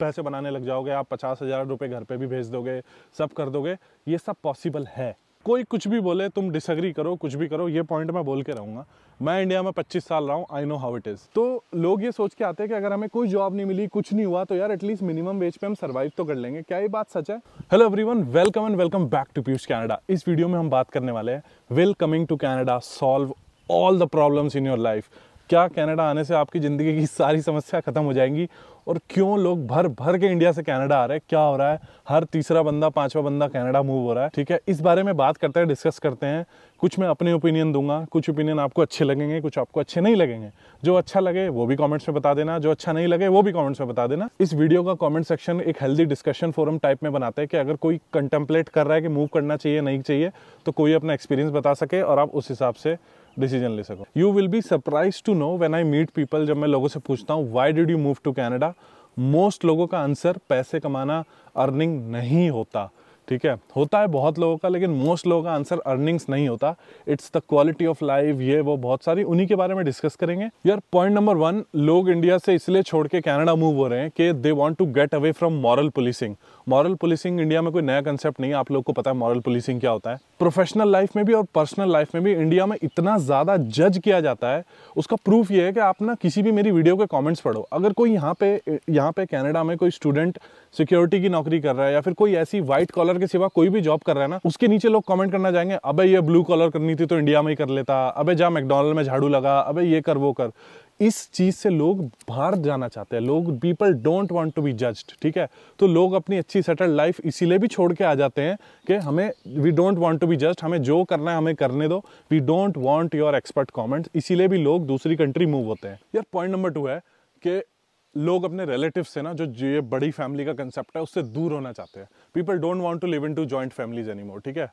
पैसे बनाने लग जाओगे, आप 50,000 रुपये घर पे भी भेज दोगे, सब कर दोगे, ये सब पॉसिबल है। कोई कुछ भी बोले, तुम डिसएग्री करो, कुछ भी करो, ये पॉइंट मैं बोल के रहूँगा। मैं इंडिया में 25 साल रहा हूँ, I know how it is. तो लोग ये सोच के आते हैं कि अगर हमें कोई जॉब नहीं मिली, कुछ नहीं हुआ, तो यार एटलीस्ट मिनिमम वेज पे हम सर्वाइव तो कर लेंगे। क्या ये बात सच है? Hello everyone, welcome and welcome back to Piyush Canada. इस वीडियो में हम बात करने वाले हैं, will coming to Canada solve all the problems in your life. क्या कनाडा आने से आपकी ज़िंदगी की सारी समस्या ख़त्म हो जाएंगी? और क्यों लोग भर भर के इंडिया से कनाडा आ रहे हैं? क्या हो रहा है? हर तीसरा बंदा, पांचवा बंदा कनाडा मूव हो रहा है। ठीक है, इस बारे में बात करते हैं, डिस्कस करते हैं। कुछ मैं अपने ओपिनियन दूंगा, कुछ ओपिनियन आपको अच्छे लगेंगे, कुछ आपको अच्छे नहीं लगेंगे। जो अच्छा लगे वो भी कमेंट्स में बता देना, जो अच्छा नहीं लगे वो भी कमेंट्स में बता देना। इस वीडियो का कमेंट सेक्शन एक हेल्दी डिस्कशन फोरम टाइप में बनाते हैं कि अगर कोई कंटेम्पलेट कर रहा है कि मूव करना चाहिए नहीं चाहिए, तो कोई अपना एक्सपीरियंस बता सके और आप उस हिसाब से डिसीजन ले सको। You will be surprise to know when I meet people, जब मैं लोगों से पूछता हूँ why did you move to Canada, most लोगों का आंसर पैसे कमाना, अर्निंग नहीं होता। ठीक है, होता है बहुत लोगों का, लेकिन मोस्ट लोगों का आंसर अर्निंग्स नहीं होता। It's the quality of life, ये वो बहुत सारी, उन्हीं के बारे में डिस्कस करेंगे। यार पॉइंट नंबर 1, लोग इंडिया से इसलिए छोड़ के कनाडा मूव हो रहे हैं कि they want to get away from moral policing. Moral policing India में कोई नया कंसेप्ट नहीं है, आप लोग को पता है मॉरल पुलिसिंग क्या होता है। प्रोफेशनल लाइफ में भी और पर्सनल लाइफ में भी इंडिया में इतना ज़्यादा जज किया जाता है। उसका प्रूफ ये है कि आप ना किसी भी मेरी वीडियो के कमेंट्स पढ़ो। अगर कोई यहाँ पे कनाडा में कोई स्टूडेंट सिक्योरिटी की नौकरी कर रहा है या फिर कोई ऐसी व्हाइट कॉलर के सिवा कोई भी जॉब कर रहा है ना, उसके नीचे लोग कमेंट करना चाहेंगे, अबे ये ब्लू कॉलर करनी थी तो इंडिया में ही कर लेता, अबे जा मैकडॉनल्ड में झाड़ू लगा, अबे ये कर वो कर। इस चीज से लोग बाहर जाना चाहते हैं। लोग, people don't want to be judged. ठीक है, तो लोग अपनी अच्छी सेटल्ड लाइफ इसीलिए भी छोड़ के आ जाते हैं कि हमें, we don't want to be judged, हमें जो करना है हमें करने दो, we don't want your expert comments. इसीलिए भी लोग दूसरी कंट्री मूव होते हैं। यार पॉइंट नंबर 2 है कि लोग अपने रिलेटिव से ना, जो ये बड़ी फैमिली का कंसेप्ट है, उससे दूर होना चाहते हैं। People don't want to live in two joint families anymore. ठीक है,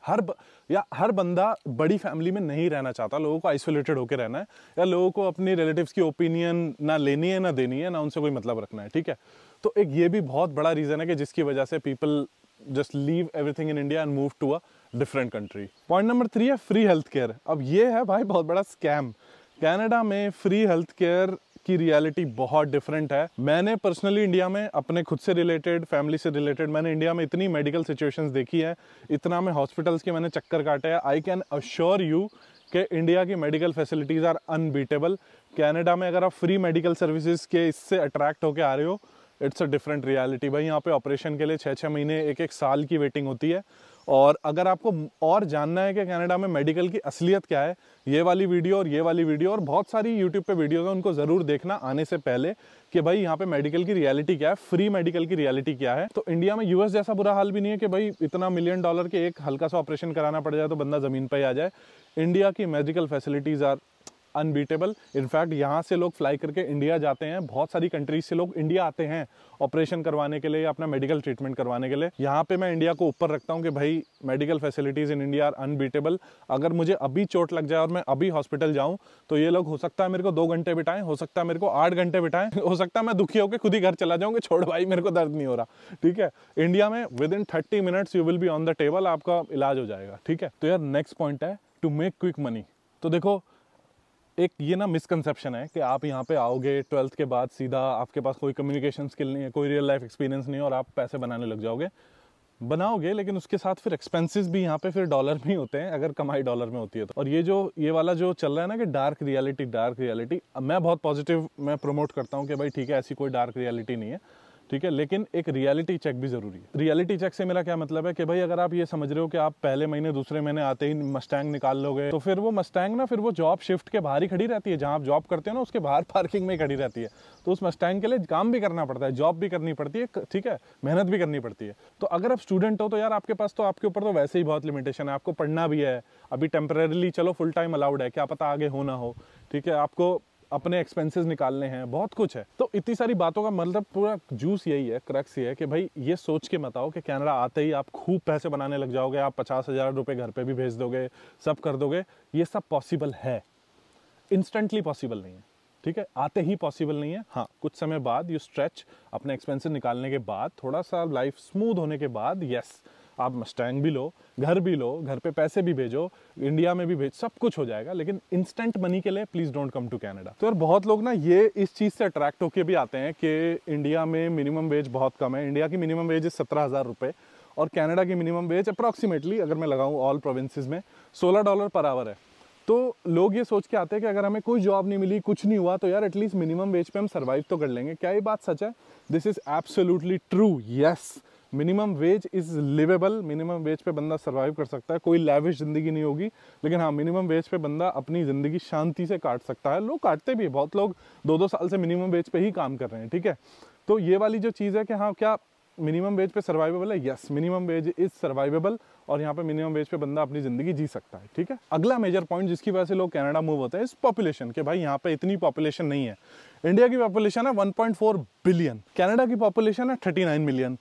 हर बंदा बड़ी फैमिली में नहीं रहना चाहता। लोगों को आइसोलेटेड होकर रहना है, या लोगों को अपनी रिलेटिव्स की ओपिनियन ना लेनी है ना देनी है, ना उनसे कोई मतलब रखना है। ठीक है, तो एक ये भी बहुत बड़ा रीजन है कि जिसकी वजह से people just leave everything in India and move to a different country. Point number 3 है फ्री हेल्थ केयर। अब ये है भाई बहुत बड़ा स्कैम। कनाडा में फ्री हेल्थ केयर की रियलिटी बहुत डिफरेंट है। मैंने पर्सनली इंडिया में अपने खुद से रिलेटेड, फैमिली से रिलेटेड, मैंने इंडिया में इतनी मेडिकल सिचुएशंस देखी है, इतना मैं हॉस्पिटल्स के मैंने चक्कर काटे हैं। आई कैन अश्योर यू कि इंडिया की medical facilities are unbeatable. Canada में अगर आप फ्री मेडिकल सर्विसेज के इससे अट्रैक्ट होकर आ रहे हो, इट्स अ डिफरेंट रियलिटी भाई। यहाँ पे ऑपरेशन के लिए 6-6 महीने, 1-1 साल की वेटिंग होती है। और अगर आपको और जानना है कि कनाडा में मेडिकल की असलियत क्या है, ये वाली वीडियो और ये वाली वीडियो और बहुत सारी यूट्यूब पे वीडियोस हैं, उनको ज़रूर देखना आने से पहले कि भाई यहाँ पे मेडिकल की रियलिटी क्या है, फ्री मेडिकल की रियलिटी क्या है। तो इंडिया में यूएस जैसा बुरा हाल भी नहीं है कि भाई इतना $1 मिलियन के एक हल्का सा ऑपरेशन कराना पड़ जाए तो बंदा ज़मीन पर ही आ जाए। इंडिया की medical facilities are unbeatable. In fact यहाँ से लोग फ्लाई करके इंडिया जाते हैं, बहुत सारी कंट्रीज से लोग इंडिया आते हैं ऑपरेशन करवाने के लिए या अपना मेडिकल ट्रीटमेंट करवाने के लिए। यहाँ पे मैं इंडिया को ऊपर रखता हूँ कि भाई medical facilities in India are unbeatable. अगर मुझे अभी चोट लग जाए और मैं अभी हॉस्पिटल जाऊँ, तो ये लोग हो सकता है मेरे को 2 घंटे बिठाएं, हो सकता है मेरे को 8 घंटे बिठाएं, हो सकता है मैं दुखी होकर खुद ही घर चला जाऊँगा, छोड़ भाई मेरे को दर्द नहीं हो रहा। ठीक है, इंडिया में with in 30 minutes you will be on the table, आपका इलाज हो जाएगा। ठीक है, तो यार नेक्स्ट पॉइंट है टू मेक क्विक मनी। तो देखो, एक ये ना मिसकंसेप्शन है कि आप यहाँ पे आओगे 12th के बाद सीधा, आपके पास कोई कम्युनिकेशन स्किल नहीं है, कोई रियल लाइफ एक्सपीरियंस नहीं है और आप पैसे बनाने लग जाओगे। बनाओगे, लेकिन उसके साथ फिर एक्सपेंसेस भी यहाँ पे फिर डॉलर में ही होते हैं, अगर कमाई डॉलर में होती है तो। और ये वाला जो चल रहा है ना कि डार्क रियलिटी, मैं बहुत पॉजिटिव मैं प्रमोट करता हूँ कि भाई ठीक है, ऐसी कोई डार्क रियलिटी नहीं है। ठीक है, लेकिन एक रियलिटी चेक भी जरूरी है। रियलिटी चेक से मेरा क्या मतलब है कि भाई अगर आप ये समझ रहे हो कि आप पहले महीने दूसरे महीने आते ही मस्टैंग निकाल लोगे, तो फिर वो मस्टैंग ना, फिर वो जॉब शिफ्ट के बाहर ही खड़ी रहती है। जहाँ आप जॉब करते हो ना, उसके बाहर पार्किंग में ही खड़ी रहती है। तो उस मस्टैंग के लिए काम भी करना पड़ता है, जॉब भी करनी पड़ती है, ठीक है, मेहनत भी करनी पड़ती है। तो अगर आप स्टूडेंट हो तो यार आपके पास, तो आपके ऊपर तो वैसे ही बहुत लिमिटेशन है, आपको पढ़ना भी है। अभी टेम्परेरीली चलो फुल टाइम अलाउड है, क्या पता आगे हो ना हो। ठीक है, आपको अपने एक्सपेंसेस निकालने हैं, बहुत कुछ है। तो इतनी सारी बातों का मतलब पूरा जूस यही है, क्रक्स ये है कि भाई ये सोच के मत आओ कि कनाडा आते ही आप खूब पैसे बनाने लग जाओगे, आप 50,000 रुपये घर पे भी भेज दोगे, सब कर दोगे। ये सब पॉसिबल है, इंस्टेंटली पॉसिबल नहीं है। ठीक है, आते ही पॉसिबल नहीं है। हाँ, कुछ समय बाद यू स्ट्रेच, अपने एक्सपेंसेस निकालने के बाद, थोड़ा सा लाइफ स्मूथ होने के बाद, यस आप मस्टैंग भी लो, घर भी लो, घर पे पैसे भी भेजो, इंडिया में भी भेज, सब कुछ हो जाएगा, लेकिन इंस्टेंट मनी के लिए please don't come to Canada. तो यार बहुत लोग ना ये इस चीज़ से अट्रैक्ट होके भी आते हैं कि इंडिया में मिनिमम वेज बहुत कम है। इंडिया की मिनिमम वेज 17,000 रुपये और कनाडा की मिनिमम वेज अप्रॉक्सीमेटली अगर मैं लगाऊँ ऑल प्रोविंसेस में $16 पर आवर है। तो लोग ये सोच के आते हैं कि अगर हमें कोई जॉब नहीं मिली, कुछ नहीं हुआ, तो यार एटलीस्ट मिनिमम वेज पे हम सर्वाइव तो कर लेंगे। क्या ये बात सच है? This is absolutely true. Yes, minimum wage is livable. Minimum wage पे बंदा सर्वाइव कर सकता है। कोई लैविश जिंदगी नहीं होगी, लेकिन हाँ, मिनिमम वेज पे बंदा अपनी जिंदगी शांति से काट सकता है। लोग काटते भी, बहुत लोग 2-2 साल से मिनिमम वेज पे ही काम कर रहे हैं। ठीक है, तो ये वाली जो चीज़ है कि हाँ, क्या मिनिमम वेज पे सर्वाइवेबल है? Yes, minimum wage is survivable और यहाँ पे मिनिमम वेज पे बंदा अपनी जिंदगी जी सकता है। ठीक है, अगला मेजर पॉइंट जिसकी वजह से लोग कनाडा मूव होते हैं इस पॉपुलेशन के। भाई यहाँ पे इतनी पॉपुलेशन नहीं है। इंडिया की पॉपुलेशन है 1.4 बिलियन, कनाडा की पॉपुलेशन है 39 मिलियन।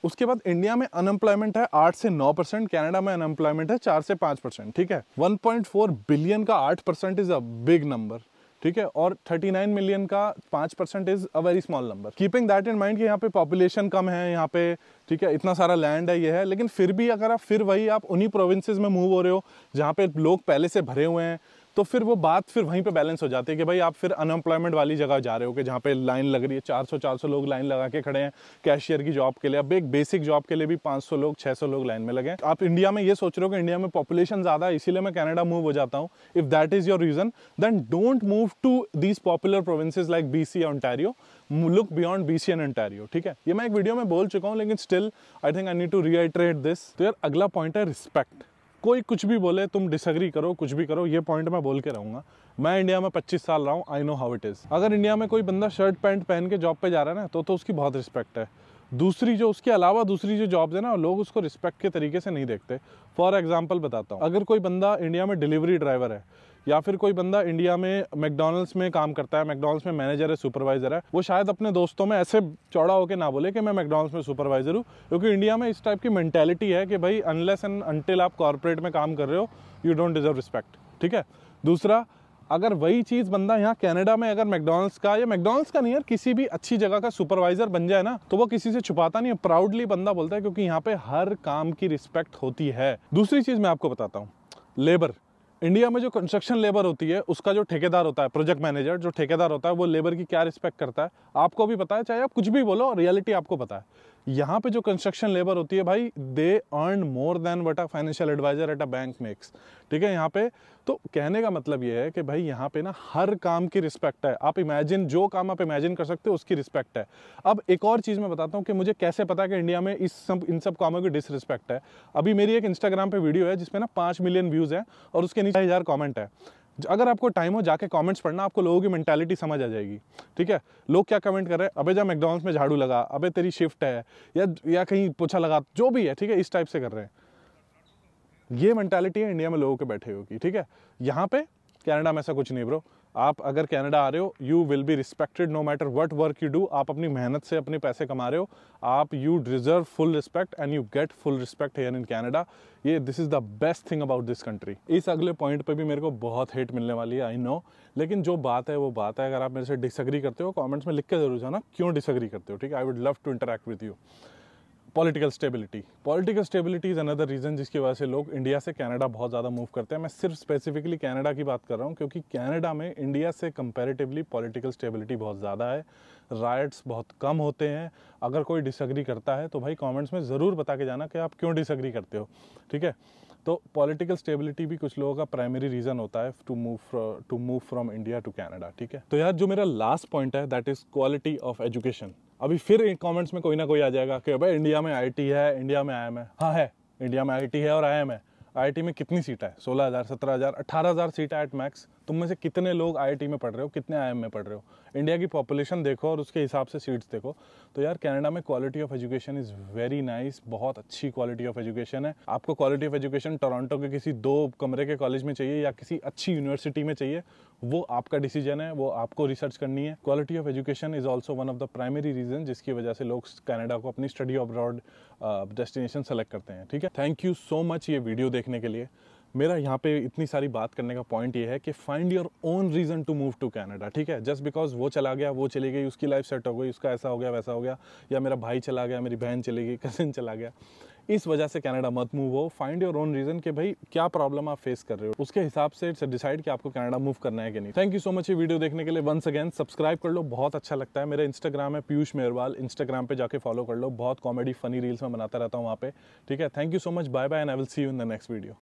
उसके बाद इंडिया में अनएम्प्लॉयमेंट है 8 से 9%, कनाडा में अनएम्प्लॉयमेंट है 4 से 5%। ठीक है, 1.4 बिलियन का 8% इज अ बिग नंबर। ठीक है, और 39 मिलियन का 5% is a very small number. Keeping that in mind कि यहाँ पे पॉपुलेशन कम है यहाँ पे, ठीक है, इतना सारा लैंड है, ये है, लेकिन फिर भी अगर आप फिर वही आप उन्हीं प्रोविंसेस में मूव हो रहे हो जहाँ पे लोग पहले से भरे हुए हैं, तो फिर वो बात फिर वहीं पे बैलेंस हो जाती है कि भाई आप फिर अनएम्प्लॉयमेंट वाली जगह जा रहे हो कि जहाँ पे लाइन लग रही है, 400 लोग लाइन लगा के खड़े हैं कैशियर की जॉब के लिए। अब एक बेसिक जॉब के लिए भी 500 लोग 600 लोग लाइन में लगे हैं। आप इंडिया में ये सोच रहे हो कि इंडिया में पॉपुलेशन ज़्यादा है इसीलिए मैं कनाडा मूव हो जाता हूँ। If that is your reason, then don't move to these popular provinces like BC Ontario. Look beyond BC and Ontario. ठीक है, ये मैं एक वीडियो में बोल चुका हूँ, लेकिन still I think I need to reiterate this. तो यार अगला पॉइंट है रिस्पेक्ट। कोई कुछ भी बोले, तुम डिसएग्री करो, कुछ भी करो, ये पॉइंट मैं बोल के रहूँगा। मैं इंडिया में 25 साल रहा हूँ, I know how it is. अगर इंडिया में कोई बंदा शर्ट पैंट पहन के जॉब पे जा रहा है ना, तो उसकी बहुत रिस्पेक्ट है। दूसरी जो उसके अलावा दूसरी जो जॉब्स है ना, लोग उसको रिस्पेक्ट के तरीके से नहीं देखते। फॉर एग्जाम्पल बताता हूँ, अगर कोई बंदा इंडिया में डिलीवरी ड्राइवर है या फिर कोई बंदा इंडिया में मैकडॉनल्ड्स में काम करता है, मैकडॉनल्ड्स में मैनेजर है, सुपरवाइजर है, वो शायद अपने दोस्तों में ऐसे चौड़ा होकर ना बोले कि मैं मैकडॉनल्ड्स में सुपरवाइजर हूँ, क्योंकि इंडिया में इस टाइप की मेंटेलिटी है कि भाई अनलेस एंड अनटिल आप कॉर्पोरेट में काम कर रहे हो, यू डोंट डिजर्व रिस्पेक्ट। ठीक है, दूसरा, अगर वही चीज़ बंदा यहाँ कनाडा में अगर मैकडॉनल्ड्स का, या मैकडॉनल्ड्स का नहीं यार, किसी भी अच्छी जगह का सुपरवाइजर बन जाए ना, तो वो किसी से छुपाता नहीं है, प्राउडली बंदा बोलता है, क्योंकि यहाँ पे हर काम की रिस्पेक्ट होती है। दूसरी चीज़ मैं आपको बताता हूँ, लेबर। इंडिया में जो कंस्ट्रक्शन लेबर होती है, उसका जो ठेकेदार होता है, प्रोजेक्ट मैनेजर जो ठेकेदार होता है, वो लेबर की क्या रिस्पेक्ट करता है आपको भी पता है, चाहे आप कुछ भी बोलो, रियलिटी आपको पता है। यहाँ पे जो कंस्ट्रक्शन लेबर होती है भाई, they earn more than what a financial advisor at a bank makes. ठीक है, यहाँ पे तो कहने का मतलब ये है कि भाई यहाँ पे ना हर काम की रिस्पेक्ट है। आप इमेजिन, जो काम आप इमेजिन कर सकते हो उसकी रिस्पेक्ट है। अब एक और चीज़ मैं बताता हूँ कि मुझे कैसे पता है कि इंडिया में इन सब कामों की डिसरिस्पेक्ट है। अभी मेरी एक इंस्टाग्राम पे वीडियो है जिसमें ना 5 मिलियन व्यूज़ हैं और उसके नीचे 1000 कॉमेंट है। अगर आपको टाइम हो जाके कमेंट्स पढ़ना, आपको लोगों की मेंटालिटी समझ आ जाएगी। ठीक है, लोग क्या कमेंट कर रहे हैं, अबे जा मैकडॉनल्ड्स में झाड़ू लगा, अबे तेरी शिफ्ट है, या कहीं पोछा लगा, जो भी है। ठीक है, इस टाइप से कर रहे हैं। ये मेंटालिटी है इंडिया में लोगों के बैठे होगी। ठीक है, यहाँ पे कनाडा में ऐसा कुछ नहीं ब्रो। आप अगर कनाडा आ रहे हो, you will be respected no matter what work you do. आप अपनी मेहनत से अपने पैसे कमा रहे हो, आप you deserve full respect and you get full respect here in Canada. ये this is the best thing about this country. इस अगले पॉइंट पे भी मेरे को बहुत हेट मिलने वाली है, आई नो, लेकिन जो बात है वो बात है। अगर आप मेरे से डिसएग्री करते हो, कमेंट्स में लिख के जरूर जाना क्यों डिसएग्री करते हो। ठीक है, I would love to interact with you. Political stability is another reason जिसकी वजह से लोग इंडिया से कनाडा बहुत ज़्यादा मूव करते हैं। मैं सिर्फ स्पेसिफिकली कनाडा की बात कर रहा हूँ, क्योंकि कनाडा में इंडिया से कंपैरेटिवली पॉलिटिकल स्टेबिलिटी बहुत ज़्यादा है। राइट्स बहुत कम होते हैं। अगर कोई डिसएग्री करता है तो भाई कमेंट्स में ज़रूर बता के जाना कि आप क्यों डिसएग्री करते हो। ठीक है, तो पॉलिटिकल स्टेबिलिटी भी कुछ लोगों का प्राइमरी रीज़न होता है to move from India to Canada. ठीक है, तो यार जो मेरा लास्ट पॉइंट है that is quality of education. अभी फिर कमेंट्स में कोई ना कोई आ जाएगा कि भाई इंडिया में IIT है, इंडिया में IIM है। हाँ है, इंडिया में IIT है और IIM है। IIT में कितनी सीट है? 16,000, 17,000, 18,000 सीट है एट मैक्स। तुम में से कितने लोग IIT में पढ़ रहे हो, कितने IIM में पढ़ रहे हो? इंडिया की पॉपुलेशन देखो और उसके हिसाब से सीट्स देखो। तो यार कनाडा में quality of education is very nice, बहुत अच्छी क्वालिटी ऑफ एजुकेशन है। आपको क्वालिटी ऑफ एजुकेशन टोरंटो के किसी 2 कमरे के कॉलेज में चाहिए या किसी अच्छी यूनिवर्सिटी में चाहिए, वो आपका डिसीजन है, वो आपको रिसर्च करनी है। Quality of education is also one of the primary reason जिसकी वजह से लोग कनाडा को अपनी स्टडी अब्रॉड डेस्टिनेशन सेलेक्ट करते हैं। ठीक है, थैंक यू सो मच ये वीडियो देखने के लिए। मेरा यहाँ पे इतनी सारी बात करने का पॉइंट ये है कि find your own reason to move to Canada, ठीक है। जस्ट बिकॉज वो चला गया, वो चली गई, उसकी लाइफ सेट हो गई, उसका ऐसा हो गया वैसा हो गया, या मेरा भाई चला गया, मेरी बहन चली गई, कजिन चला गया, इस वजह से कनाडा मत मूव हो। फाइंड योर ओन रीज़न कि भाई क्या प्रॉब्लम आप फेस कर रहे हो, उसके हिसाब से डिसाइड कि आपको कनाडा मूव करना है कि नहीं। थैंक यू सो मच ये वीडियो देखने के लिए। वंस अगेन सब्सक्राइब कर लो, बहुत अच्छा लगता है। मेरा इंस्टाग्राम है पीयूष मेहरवाल, इंस्टाग्राम पे जाके फॉलो कर लो, बहुत कॉमेडी फनी रील्स में बनाता रहता हूँ वहाँ पे, ठीक है। Thank you so much, bye bye and I will see you in the next video.